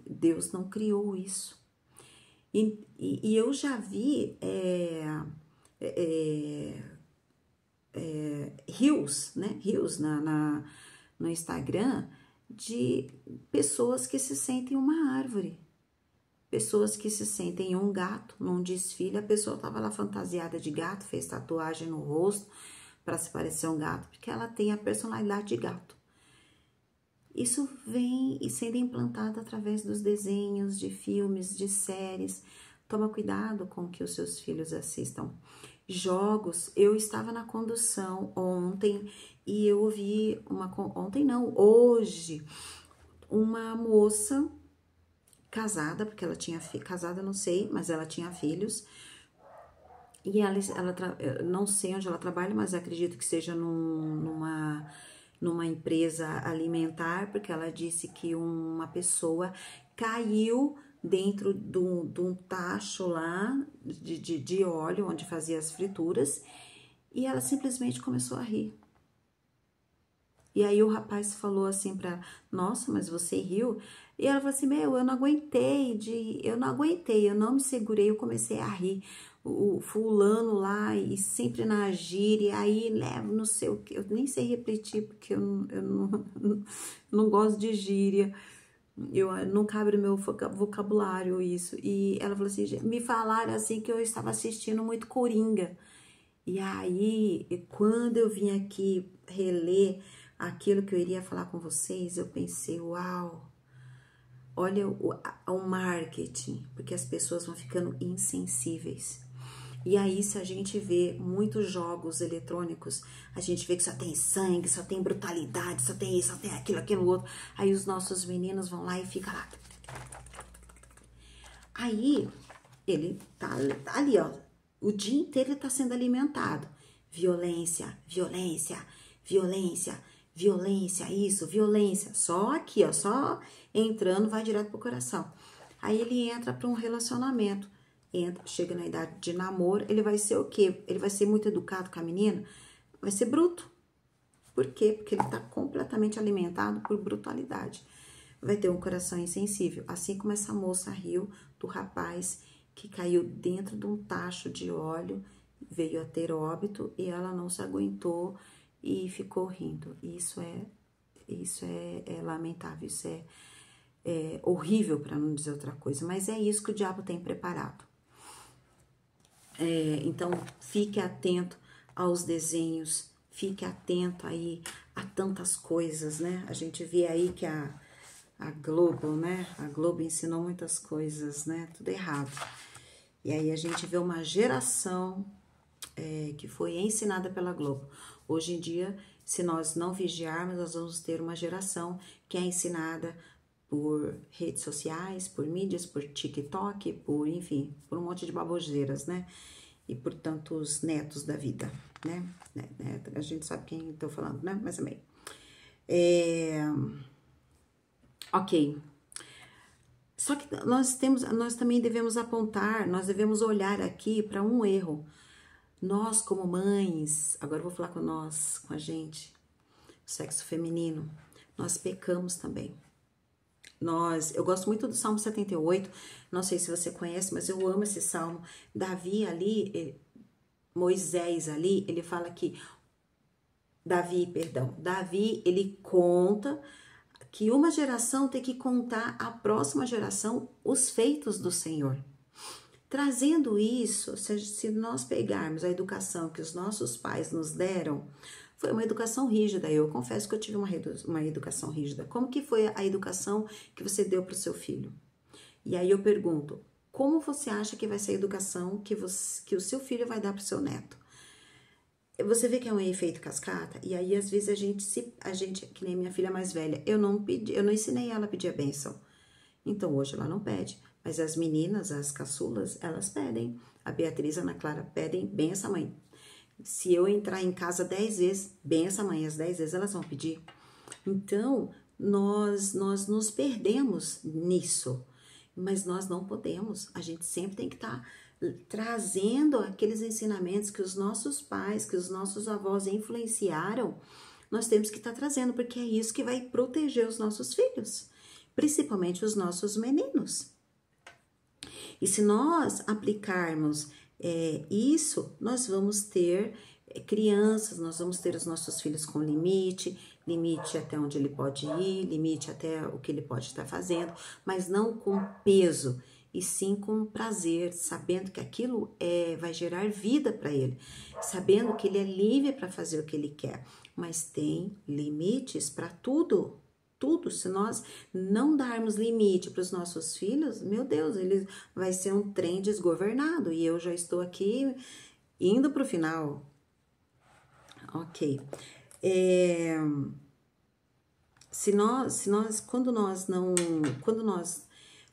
Deus não criou isso. E eu já vi reels, né? Reels no Instagram de pessoas que se sentem uma árvore. Pessoas que se sentem um gato num desfile. A pessoa estava lá fantasiada de gato, fez tatuagem no rosto para se parecer um gato, porque ela tem a personalidade de gato. Isso vem sendo implantado através dos desenhos, de filmes, de séries. Toma cuidado com o que os seus filhos assistam. Jogos, eu estava na condução ontem e eu ouvi hoje, uma moça casada, porque ela tinha casada, não sei, mas ela tinha filhos. E ela não sei onde ela trabalha, mas acredito que seja numa empresa alimentar, porque ela disse que uma pessoa caiu dentro de um tacho lá de óleo, onde fazia as frituras, e ela simplesmente começou a rir. E aí o rapaz falou assim pra ela, nossa, mas você riu? E ela falou assim, eu não aguentei, eu não me segurei, eu comecei a rir. O fulano lá, e sempre na gíria, aí levo não sei o que, eu nem sei repetir, porque eu não gosto de gíria, não cabe no meu vocabulário isso. E ela falou assim, me falaram assim que eu estava assistindo muito Coringa. E aí, quando eu vim aqui reler aquilo que eu iria falar com vocês, eu pensei, uau, olha o marketing, porque as pessoas vão ficando insensíveis. E aí, se a gente vê muitos jogos eletrônicos, a gente vê que só tem sangue, só tem brutalidade, só tem isso, só tem aquilo outro. Aí os nossos meninos vão lá e ficam lá. Aí, ele tá ali, ó, o dia inteiro ele tá sendo alimentado. Violência, violência, violência, violência, isso, violência. Só aqui, ó, só entrando, vai direto pro coração. Aí ele entra para um relacionamento. Chega na idade de namoro, ele vai ser o quê? Ele vai ser muito educado com a menina? Vai ser bruto. Por quê? Porque ele tá completamente alimentado por brutalidade. Vai ter um coração insensível. Assim como essa moça riu do rapaz que caiu dentro de um tacho de óleo, veio a ter óbito e ela não se aguentou e ficou rindo. Isso é lamentável, isso é horrível, para não dizer outra coisa, mas é isso que o diabo tem preparado. Então, fique atento aos desenhos, fique atento aí a tantas coisas, né? A gente vê aí que a Globo, né? A Globo ensinou muitas coisas, né? Tudo errado. E aí a gente vê uma geração que foi ensinada pela Globo. Hoje em dia, se nós não vigiarmos, nós vamos ter uma geração que é ensinada por redes sociais, por mídias, por TikTok, enfim, por um monte de baboseiras, né? E por tantos netos da vida, né? A gente sabe quem estou falando, né? Mas também. Ok. Só que nós também devemos apontar, nós devemos olhar aqui para um erro. Nós, como mães, agora eu vou falar com a gente, sexo feminino, nós pecamos também. Eu gosto muito do Salmo 78, não sei se você conhece, mas eu amo esse salmo. Davi ali, Moisés ali, ele fala que, Davi, ele conta que uma geração tem que contar à próxima geração os feitos do Senhor. Trazendo isso, se nós pegarmos a educação que os nossos pais nos deram, foi uma educação rígida. Eu confesso que eu tive uma educação rígida. Como que foi a educação que você deu para o seu filho? E aí eu pergunto, como você acha que vai ser a educação que o seu filho vai dar para o seu neto? Você vê que é um efeito cascata? E aí, às vezes, a gente, que nem minha filha mais velha, eu não ensinei ela a pedir a bênção. Então, hoje ela não pede. Mas as meninas, as caçulas, elas pedem. A Beatriz e a Ana Clara pedem benção, mãe. Se eu entrar em casa 10 vezes, benção, mãe, as 10 vezes elas vão pedir. Então, nós nos perdemos nisso. Mas nós não podemos. A gente sempre tem que estar trazendo aqueles ensinamentos que os nossos pais, que os nossos avós influenciaram. Nós temos que estar trazendo, porque é isso que vai proteger os nossos filhos, principalmente os nossos meninos. E se nós aplicarmos isso, nós vamos ter crianças, nós vamos ter os nossos filhos com limite até onde ele pode ir, limite até o que ele pode estar fazendo, mas não com peso, e sim com prazer, sabendo que aquilo vai gerar vida para ele, sabendo que ele é livre para fazer o que ele quer, mas tem limites para tudo. Tudo, se nós não darmos limite para os nossos filhos, meu Deus, ele vai ser um trem desgovernado. E eu já estou aqui indo para o final. Ok.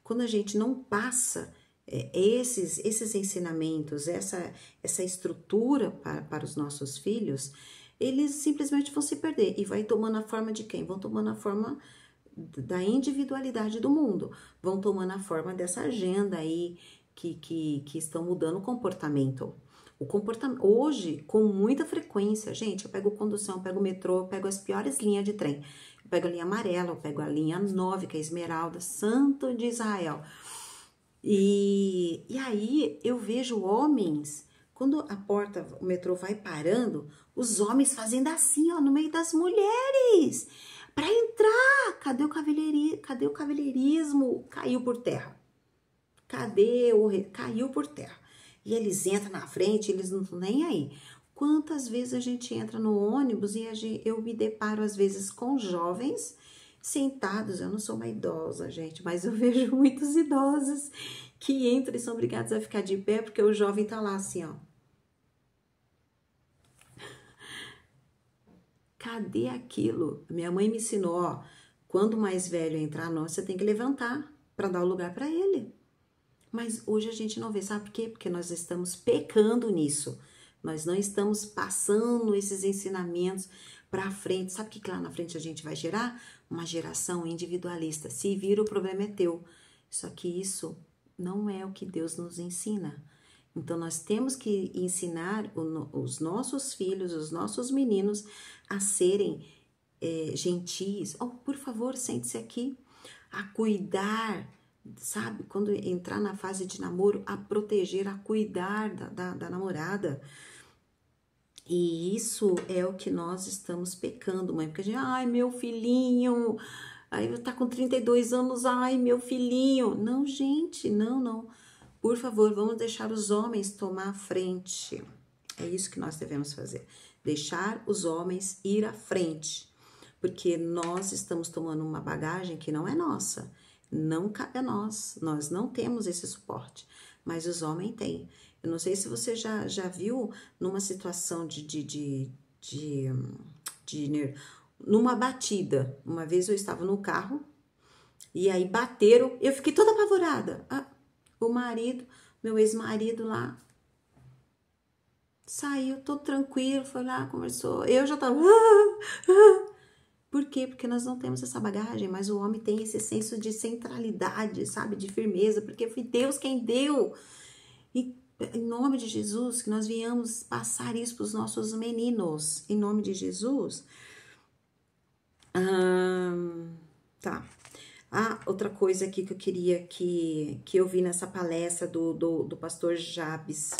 Quando a gente não passa esses ensinamentos, essa estrutura para os nossos filhos, eles simplesmente vão se perder. E vai tomando a forma de quem? Vão tomando a forma da individualidade do mundo. Vão tomando a forma dessa agenda aí que estão mudando o comportamento. Hoje, com muita frequência, gente, eu pego condução, eu pego metrô, eu pego as piores linhas de trem. Eu pego a linha amarela, eu pego a linha 9, que é Esmeralda, Santo de Israel. E aí eu vejo homens, quando o metrô vai parando, os homens fazendo assim, ó, no meio das mulheres, para entrar. Cadê o cavalheirismo? Caiu por terra. Caiu por terra. E eles entram na frente, eles não estão nem aí. Quantas vezes a gente entra no ônibus e eu me deparo, às vezes, com jovens sentados. Eu não sou uma idosa, gente, mas eu vejo muitos idosos que entram e são obrigados a ficar de pé porque o jovem tá lá assim, ó. Cadê aquilo? Minha mãe me ensinou, ó, quando o mais velho entrar, você tem que levantar para dar o lugar para ele. Mas hoje a gente não vê, sabe por quê? Porque nós estamos pecando nisso. Nós não estamos passando esses ensinamentos pra frente. Sabe o que lá na frente a gente vai gerar? Uma geração individualista. Se vira, o problema é teu. Só que isso não é o que Deus nos ensina. Então, nós temos que ensinar os nossos filhos, os nossos meninos a serem gentis. Oh, por favor, sente-se aqui. A cuidar, sabe? Quando entrar na fase de namoro, a proteger, a cuidar da namorada. E isso é o que nós estamos pecando, mãe. Porque a gente, ai, meu filhinho, aí tá com 32 anos, ai, meu filhinho. Não, gente, não. Por favor, vamos deixar os homens tomar a frente. É isso que nós devemos fazer. Deixar os homens ir à frente. Porque nós estamos tomando uma bagagem que não é nossa. Não cabe a nós. Nós não temos esse suporte. Mas os homens têm. Eu não sei se você já viu numa situação numa batida. Uma vez eu estava no carro e aí bateram. Eu fiquei toda apavorada. O marido, meu ex-marido lá, saiu todo tranquilo, foi lá, conversou. Eu já tava... Por quê? Porque nós não temos essa bagagem, mas o homem tem esse senso de centralidade, sabe? De firmeza, porque foi Deus quem deu. E em nome de Jesus, que nós venhamos passar isso para os nossos meninos. Em nome de Jesus. Tá. Outra coisa aqui que eu queria que eu vi nessa palestra do pastor Jabes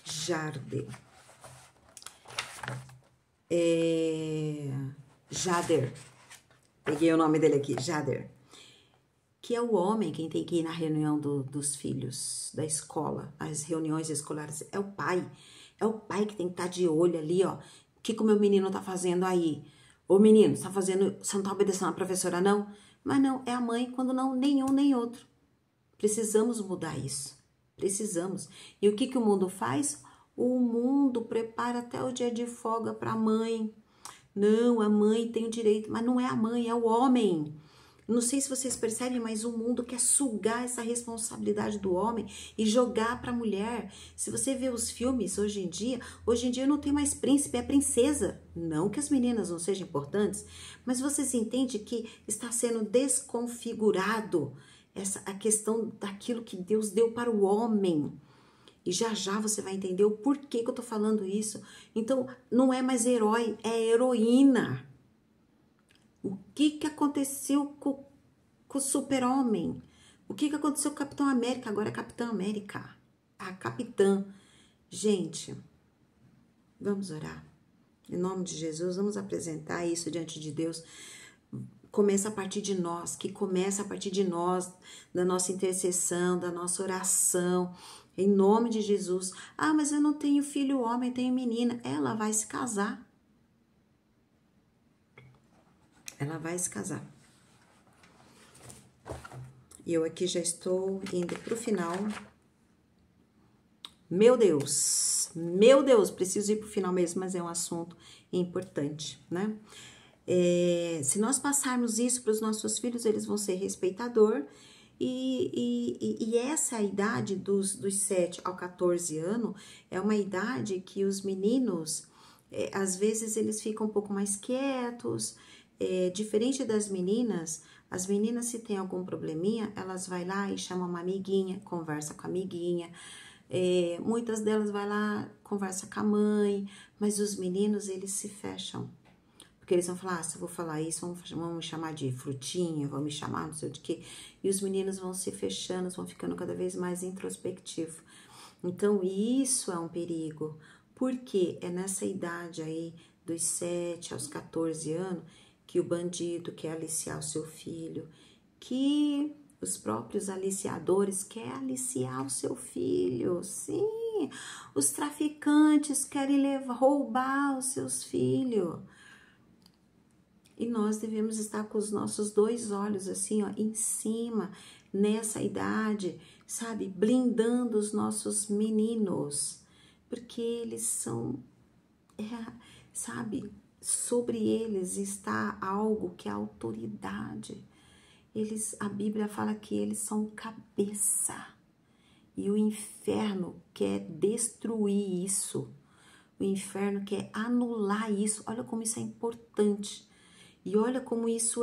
Jarder. Jader. Peguei o nome dele aqui, Jader. Que é o homem quem tem que ir na reunião dos filhos, da escola, as reuniões escolares. É o pai. É o pai que tem que estar de olho ali, ó. O que o meu menino tá fazendo aí? Ô menino, você não tá obedecendo a professora, não? Mas não, é a mãe quando não, nenhum nem outro. Precisamos mudar isso. Precisamos. E o que o mundo faz? O mundo prepara até o dia de folga para a mãe. Não, a mãe tem o direito, mas não é a mãe, é o homem. Não sei se vocês percebem, mas o mundo quer sugar essa responsabilidade do homem e jogar para a mulher. Se você vê os filmes hoje em dia não tem mais príncipe, é princesa. Não que as meninas não sejam importantes, mas vocês entendem que está sendo desconfigurado a questão daquilo que Deus deu para o homem. E já você vai entender o porquê que eu tô falando isso. Então, não é mais herói, é heroína. O que aconteceu com o super-homem? O que aconteceu com o Capitão América? Agora é Capitã América. A capitã. Gente, vamos orar. Em nome de Jesus, vamos apresentar isso diante de Deus. Começa a partir de nós, que começa a partir de nós, da nossa intercessão, da nossa oração. Em nome de Jesus. Mas eu não tenho filho homem, eu tenho menina. Ela vai se casar. Ela vai se casar. E eu aqui já estou indo pro final. Meu Deus, preciso ir pro final mesmo, mas é um assunto importante, né? Se nós passarmos isso para os nossos filhos, eles vão ser respeitador. E essa idade dos 7 ao 14 anos é uma idade que os meninos, às vezes, eles ficam um pouco mais quietos. Diferente das meninas, as meninas, se tem algum probleminha, elas vai lá e chamam uma amiguinha, conversa com a amiguinha. Muitas delas vai lá, conversa com a mãe, mas os meninos, eles se fecham. Porque eles vão falar, se eu vou falar isso, vão me chamar de frutinha, vão me chamar não sei de quê. E os meninos vão se fechando, vão ficando cada vez mais introspectivos. Então, isso é um perigo. Porque é nessa idade aí, dos 7 aos 14 anos, que o bandido quer aliciar o seu filho, que os próprios aliciadores querem aliciar o seu filho. Sim, os traficantes querem roubar os seus filhos. E nós devemos estar com os nossos 2 olhos assim, ó, em cima, nessa idade, sabe? Blindando os nossos meninos. Porque eles são, sabe? Sobre eles está algo que é autoridade. A Bíblia fala que eles são cabeça. E o inferno quer destruir isso. O inferno quer anular isso. Olha como isso é importante. E olha como isso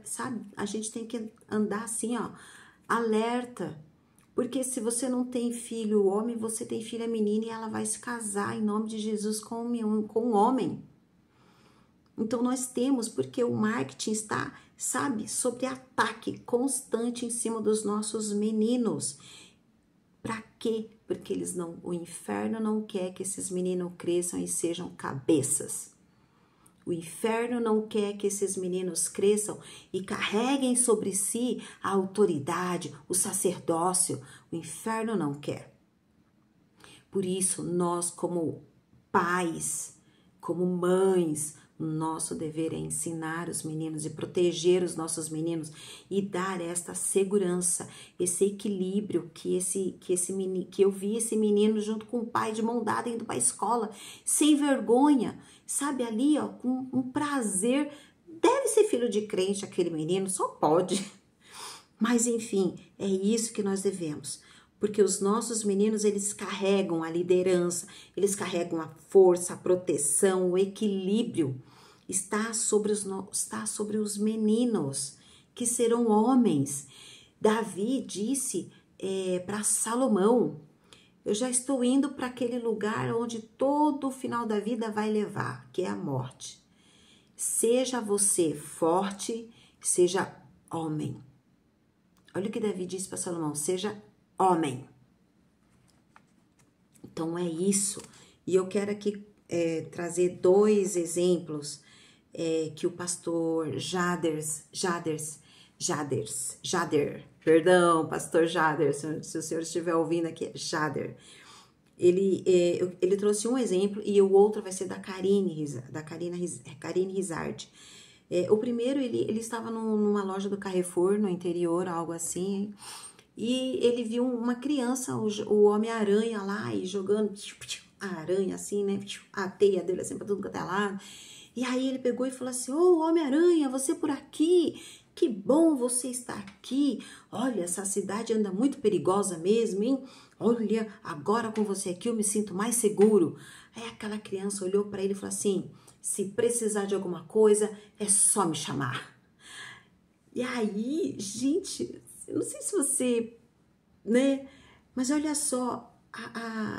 sabe? A gente tem que andar assim, ó, alerta. Porque se você não tem filho homem, você tem filha menina e ela vai se casar em nome de Jesus com um homem. Então nós temos, porque o marketing está, sabe, sobre ataque constante em cima dos nossos meninos. Para quê? Porque o inferno não quer que esses meninos cresçam e sejam cabeças. O inferno não quer que esses meninos cresçam e carreguem sobre si a autoridade, o sacerdócio. O inferno não quer. Por isso, nós como pais, como mães, nosso dever é ensinar os meninos e proteger os nossos meninos e dar esta segurança, esse equilíbrio que eu vi esse menino junto com o pai de mão dada indo para a escola, sem vergonha, sabe, ali, ó, com um prazer. Deve ser filho de crente aquele menino, só pode. Mas enfim, é isso que nós devemos. Porque os nossos meninos, eles carregam a liderança, eles carregam a força, a proteção, o equilíbrio. Está sobre os meninos, que serão homens. Davi disse para Salomão, eu já estou indo para aquele lugar onde todo o final da vida vai levar, que é a morte. Seja você forte, seja homem. Olha o que Davi disse para Salomão, seja homem. Então é isso. E eu quero aqui trazer 2 exemplos que o pastor Jader, pastor Jader, se o senhor estiver ouvindo aqui, Jader. Ele trouxe um exemplo e o outro vai ser da Karine Rizard. O primeiro, ele estava numa loja do Carrefour, no interior, algo assim, e ele viu uma criança, o Homem-Aranha lá, e jogando a aranha assim, né, a teia dele assim pra tudo quanto é lado. E aí ele pegou e falou assim, ô Homem-Aranha, você por aqui? Que bom você estar aqui. Olha, essa cidade anda muito perigosa mesmo, hein? Olha, agora com você aqui eu me sinto mais seguro. Aí aquela criança olhou para ele e falou assim, se precisar de alguma coisa, é só me chamar. E aí, gente, eu não sei se você, né? Mas olha só,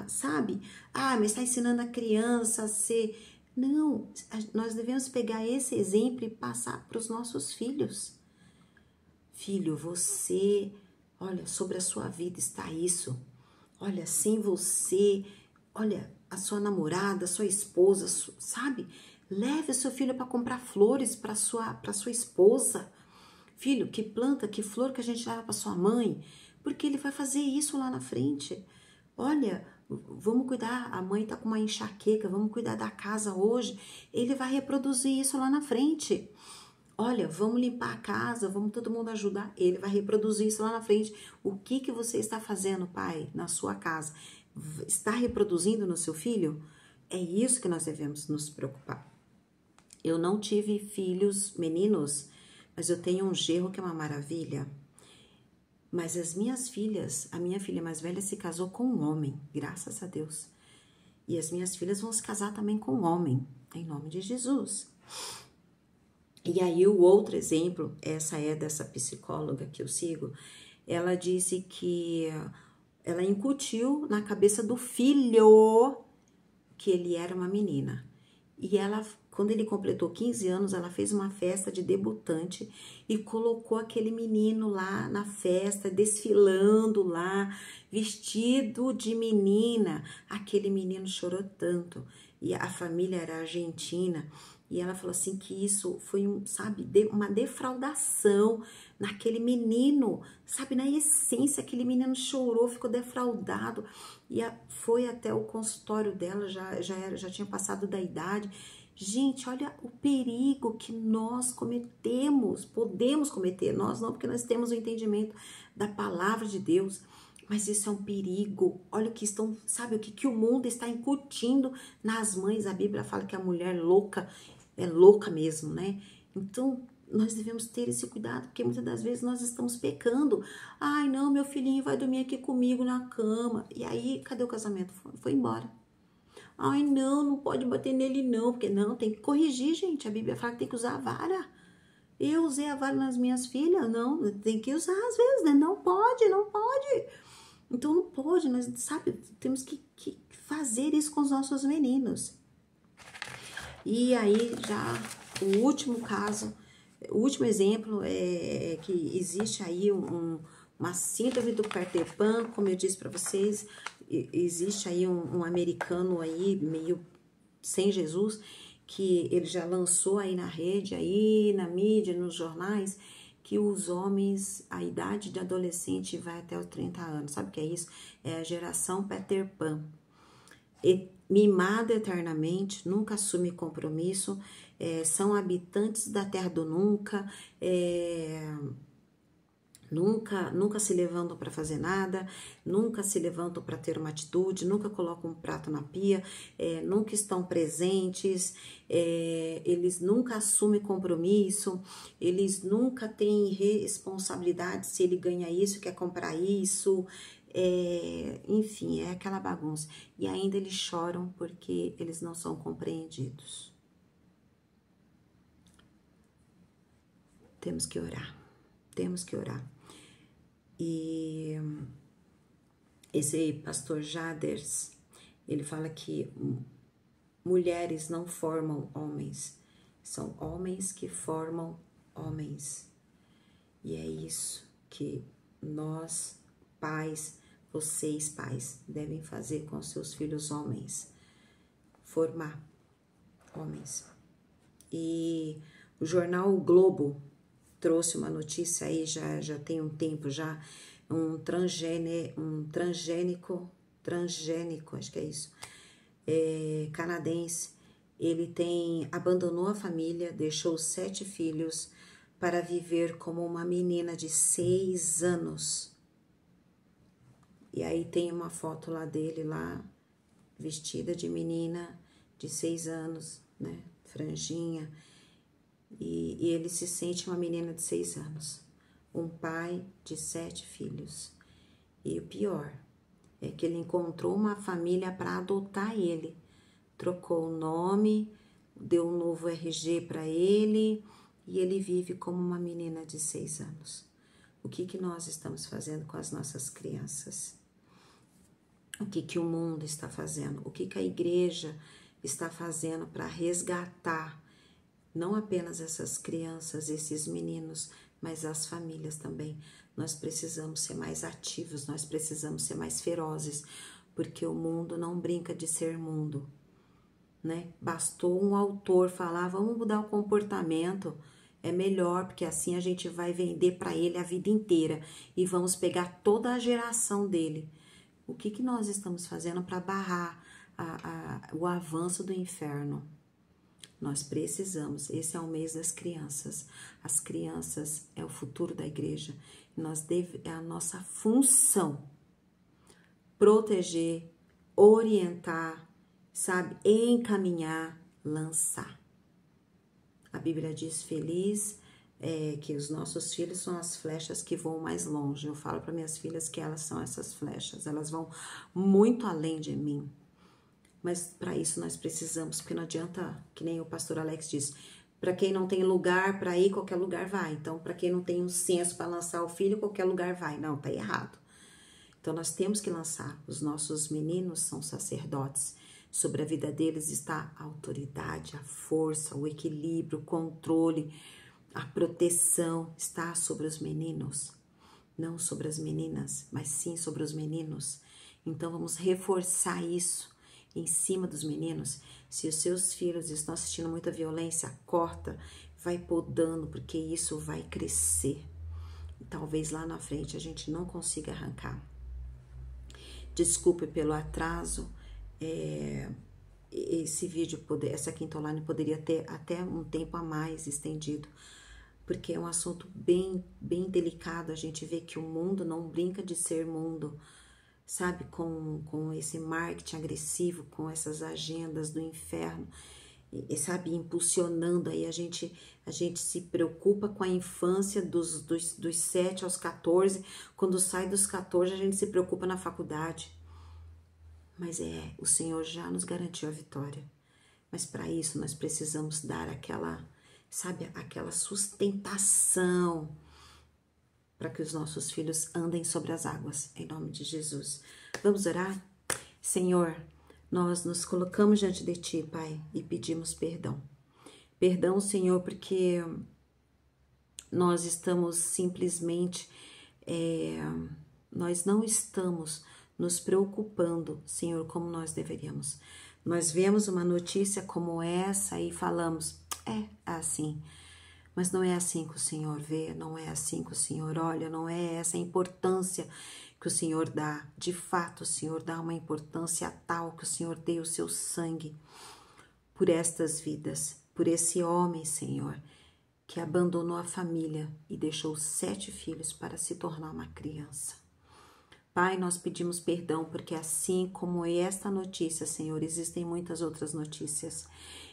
sabe? Mas está ensinando a criança a ser... Não, nós devemos pegar esse exemplo e passar para os nossos filhos. Filho, você, olha, sobre a sua vida está isso. Olha, sem você, olha, a sua namorada, a sua esposa, sabe? Leve o seu filho para comprar flores para sua esposa. Filho, que planta, que flor que a gente leva para sua mãe, porque ele vai fazer isso lá na frente. Olha, vamos cuidar, a mãe tá com uma enxaqueca, vamos cuidar da casa hoje. Ele vai reproduzir isso lá na frente. Olha, vamos limpar a casa, vamos todo mundo ajudar. Ele vai reproduzir isso lá na frente. O que você está fazendo, pai, na sua casa? Está reproduzindo no seu filho? É isso que nós devemos nos preocupar. Eu não tive filhos meninos, mas eu tenho um genro que é uma maravilha. Mas as minhas filhas, a minha filha mais velha se casou com um homem, graças a Deus. E as minhas filhas vão se casar também com um homem, em nome de Jesus. E aí o outro exemplo, essa é dessa psicóloga que eu sigo, ela disse que ela incutiu na cabeça do filho que ele era uma menina. E ela, quando ele completou 15 anos, ela fez uma festa de debutante e colocou aquele menino lá na festa, desfilando lá, vestido de menina. Aquele menino chorou tanto. E a família era argentina. E ela falou assim que isso foi, uma defraudação naquele menino, sabe, na essência, aquele menino chorou, ficou defraudado, e foi até o consultório dela, já tinha passado da idade. Gente, olha o perigo que nós podemos cometer, nós não, porque nós temos o entendimento da palavra de Deus, mas isso é um perigo. Olha o que sabe, o que o mundo está incutindo nas mães. A Bíblia fala que a mulher louca é louca mesmo, né? Então, nós devemos ter esse cuidado, porque muitas das vezes nós estamos pecando. Ai, não, meu filhinho vai dormir aqui comigo na cama. E aí, cadê o casamento? Foi embora. Ai, não, não pode bater nele não, porque não, tem que corrigir, gente. A Bíblia fala que tem que usar a vara. Eu usei a vara nas minhas filhas, não, tem que usar às vezes, né? Não pode, não pode. Então não pode, nós, sabe, temos que fazer isso com os nossos meninos. E aí já o último caso, o último exemplo é que existe aí uma síndrome do Peter Pan, como eu disse para vocês, existe aí um americano aí meio sem Jesus, que ele já lançou aí na rede, aí na mídia, nos jornais, que os homens, a idade de adolescente vai até os 30 anos. Sabe o que é isso? É a geração Peter Pan. Mimado eternamente, nunca assume compromisso, são habitantes da terra do nunca, nunca se levantam para fazer nada, nunca se levantam para ter uma atitude, nunca colocam um prato na pia, nunca estão presentes, eles nunca assumem compromisso, eles nunca têm responsabilidade se ele ganha isso, quer comprar isso, enfim, é aquela bagunça. E ainda eles choram porque eles não são compreendidos. Temos que orar, temos que orar. E esse pastor Jaders, ele fala que mulheres não formam homens, são homens que formam homens. E é isso que nós, pais, vocês, pais, devem fazer com seus filhos homens. Formar homens. E o jornal O Globo trouxe uma notícia aí, já tem um tempo já, um transgênico, acho que é isso, canadense, ele abandonou a família, deixou 7 filhos para viver como uma menina de 6 anos. E aí tem uma foto lá dele, lá, vestida de menina de 6 anos, né, franjinha, e ele se sente uma menina de 6 anos, um pai de 7 filhos. E o pior é que ele encontrou uma família para adotar ele, trocou o nome, deu um novo RG para ele e ele vive como uma menina de 6 anos. O que nós estamos fazendo com as nossas crianças? O que o mundo está fazendo? O que a igreja está fazendo para resgatar não apenas essas crianças, esses meninos, mas as famílias também? Nós precisamos ser mais ativos, nós precisamos ser mais ferozes, porque o mundo não brinca de ser mundo, né? Bastou um autor falar, vamos mudar o comportamento, é melhor, porque assim a gente vai vender para ele a vida inteira e vamos pegar toda a geração dele. O que nós estamos fazendo para barrar o avanço do inferno? Nós precisamos, esse é o mês das crianças. As crianças é o futuro da igreja. É a nossa função proteger, orientar, sabe, encaminhar, lançar. A Bíblia diz feliz que os nossos filhos são as flechas que voam mais longe. Eu falo para minhas filhas que elas são essas flechas, elas vão muito além de mim. Mas para isso nós precisamos, porque não adianta, que nem o pastor Alex diz, para quem não tem lugar para ir, qualquer lugar vai. Então, para quem não tem um senso para lançar o filho, qualquer lugar vai. Não, tá errado. Então, nós temos que lançar. Os nossos meninos são sacerdotes. Sobre a vida deles está a autoridade, a força, o equilíbrio, o controle, a proteção está sobre os meninos. Não sobre as meninas, mas sim sobre os meninos. Então, vamos reforçar isso em cima dos meninos. Se os seus filhos estão assistindo muita violência, corta, vai podando, porque isso vai crescer. E talvez lá na frente a gente não consiga arrancar. Desculpe pelo atraso. Esse vídeo, essa quinta online poderia ter até um tempo a mais estendido, porque é um assunto bem delicado. A gente vê que o mundo não brinca de ser mundo, sabe, com esse marketing agressivo, com essas agendas do inferno, e sabe, impulsionando aí a gente se preocupa com a infância dos 7 aos 14, quando sai dos 14 a gente se preocupa na faculdade. mas o Senhor já nos garantiu a vitória. Mas para isso nós precisamos dar aquela, sabe, aquela sustentação para que os nossos filhos andem sobre as águas, em nome de Jesus. Vamos orar? Senhor, nós nos colocamos diante de Ti, Pai, e pedimos perdão. Perdão, Senhor, porque nós estamos simplesmente, nós não estamos nos preocupando, Senhor, como nós deveríamos. Nós vemos uma notícia como essa e falamos, é assim. Mas não é assim que o Senhor vê, não é assim que o Senhor olha, não é essa a importância que o Senhor dá. De fato, o Senhor dá uma importância tal que o Senhor deu o seu sangue por estas vidas, por esse homem, Senhor, que abandonou a família e deixou 7 filhos para se tornar uma criança. Pai, nós pedimos perdão porque assim como esta notícia, Senhor, existem muitas outras notícias.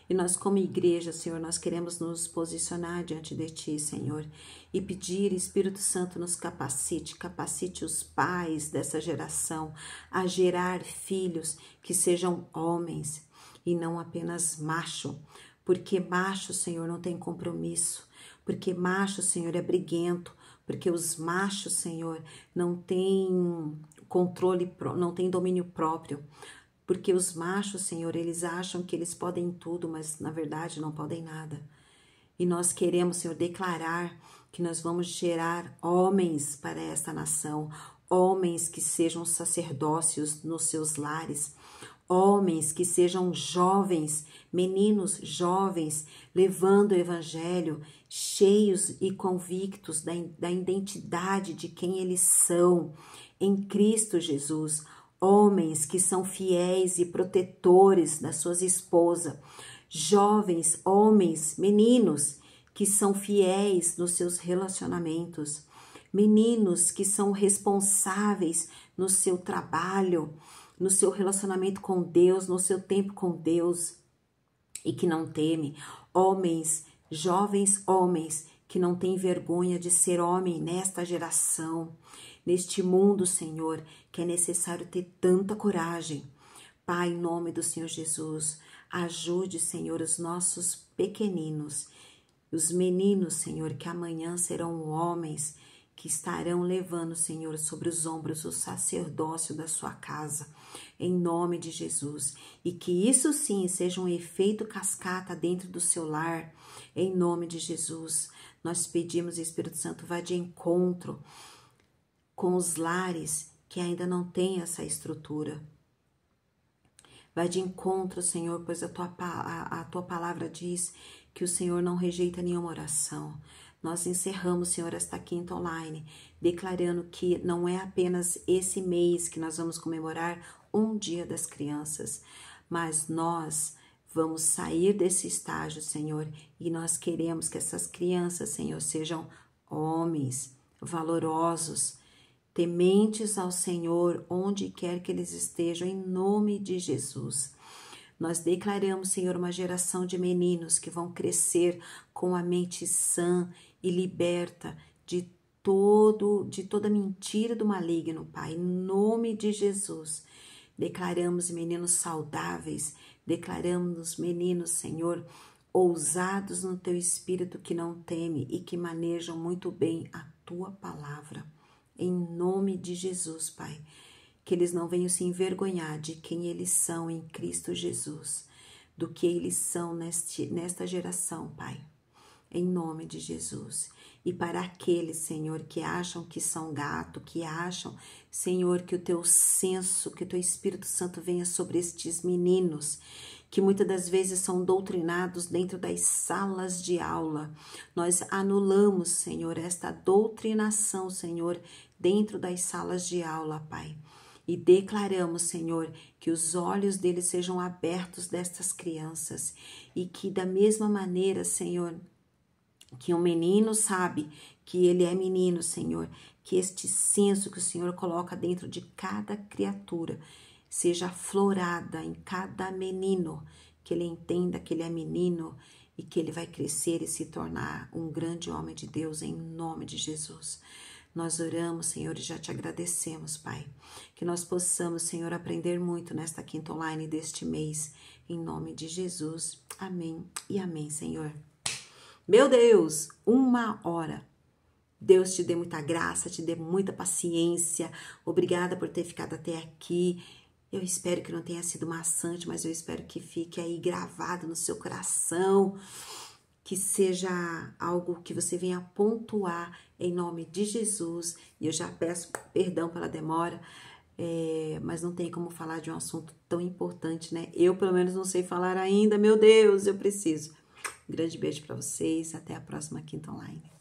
E nós como igreja, Senhor, nós queremos nos posicionar diante de Ti, Senhor, e pedir, Espírito Santo, nos capacite os pais dessa geração a gerar filhos que sejam homens e não apenas macho, porque macho, Senhor, não tem compromisso, porque macho, Senhor, é briguento, porque os machos, Senhor, não têm controle, não têm domínio próprio. Porque os machos, Senhor, eles acham que eles podem tudo, mas na verdade não podem nada. E nós queremos, Senhor, declarar que nós vamos gerar homens para esta nação, homens que sejam sacerdócios nos seus lares, homens que sejam jovens, meninos jovens, levando o evangelho, cheios e convictos da identidade de quem eles são em Cristo Jesus, homens que são fiéis e protetores das suas esposas, jovens, homens, meninos que são fiéis nos seus relacionamentos, meninos que são responsáveis no seu trabalho, no seu relacionamento com Deus, no seu tempo com Deus e que não teme, homens, jovens homens que não têm vergonha de ser homem nesta geração, neste mundo, Senhor, que é necessário ter tanta coragem. Pai, em nome do Senhor Jesus, ajude, Senhor, os nossos pequeninos, os meninos, Senhor, que amanhã serão homens que estarão levando, Senhor, sobre os ombros o sacerdócio da sua casa, em nome de Jesus. E que isso sim seja um efeito cascata dentro do seu lar, em nome de Jesus. Nós pedimos, Espírito Santo, vá de encontro com os lares que ainda não têm essa estrutura. Vai de encontro, Senhor, pois a tua palavra diz que o Senhor não rejeita nenhuma oração. Nós encerramos, Senhor, esta quinta online, declarando que não é apenas esse mês que nós vamos comemorar um dia das crianças, mas nós vamos sair desse estágio, Senhor, e nós queremos que essas crianças, Senhor, sejam homens valorosos, tementes ao Senhor, onde quer que eles estejam, em nome de Jesus. Nós declaramos, Senhor, uma geração de meninos que vão crescer com a mente sã e liberta de toda mentira do maligno, Pai, em nome de Jesus. Declaramos meninos saudáveis, declaramos meninos, Senhor, ousados no Teu Espírito que não teme e que manejam muito bem a Tua palavra. Em nome de Jesus, Pai, que eles não venham se envergonhar de quem eles são em Cristo Jesus, do que eles são nesta geração, Pai, em nome de Jesus. E para aqueles, Senhor, que acham que são gato, que acham, Senhor, que o Teu senso, que o Teu Espírito Santo venha sobre estes meninos, que muitas das vezes são doutrinados dentro das salas de aula. Nós anulamos, Senhor, esta doutrinação, Senhor, dentro das salas de aula, Pai. E declaramos, Senhor, que os olhos deles sejam abertos destas crianças e que da mesma maneira, Senhor, que um menino sabe que ele é menino, Senhor, que este senso que o Senhor coloca dentro de cada criatura seja aflorada em cada menino, que ele entenda que ele é menino e que ele vai crescer e se tornar um grande homem de Deus em nome de Jesus. Nós oramos, Senhor, e já te agradecemos, Pai. Que nós possamos, Senhor, aprender muito nesta quinta online deste mês. Em nome de Jesus. Amém e amém, Senhor. Meu Deus, 1 hora. Deus te dê muita graça, te dê muita paciência. Obrigada por ter ficado até aqui. Eu espero que não tenha sido maçante, mas eu espero que fique aí gravado no seu coração. Que seja algo que você venha pontuar em nome de Jesus. E eu já peço perdão pela demora, mas não tem como falar de um assunto tão importante, né? Eu, pelo menos, não sei falar ainda. Meu Deus, eu preciso. Um grande beijo para vocês. Até a próxima quinta online.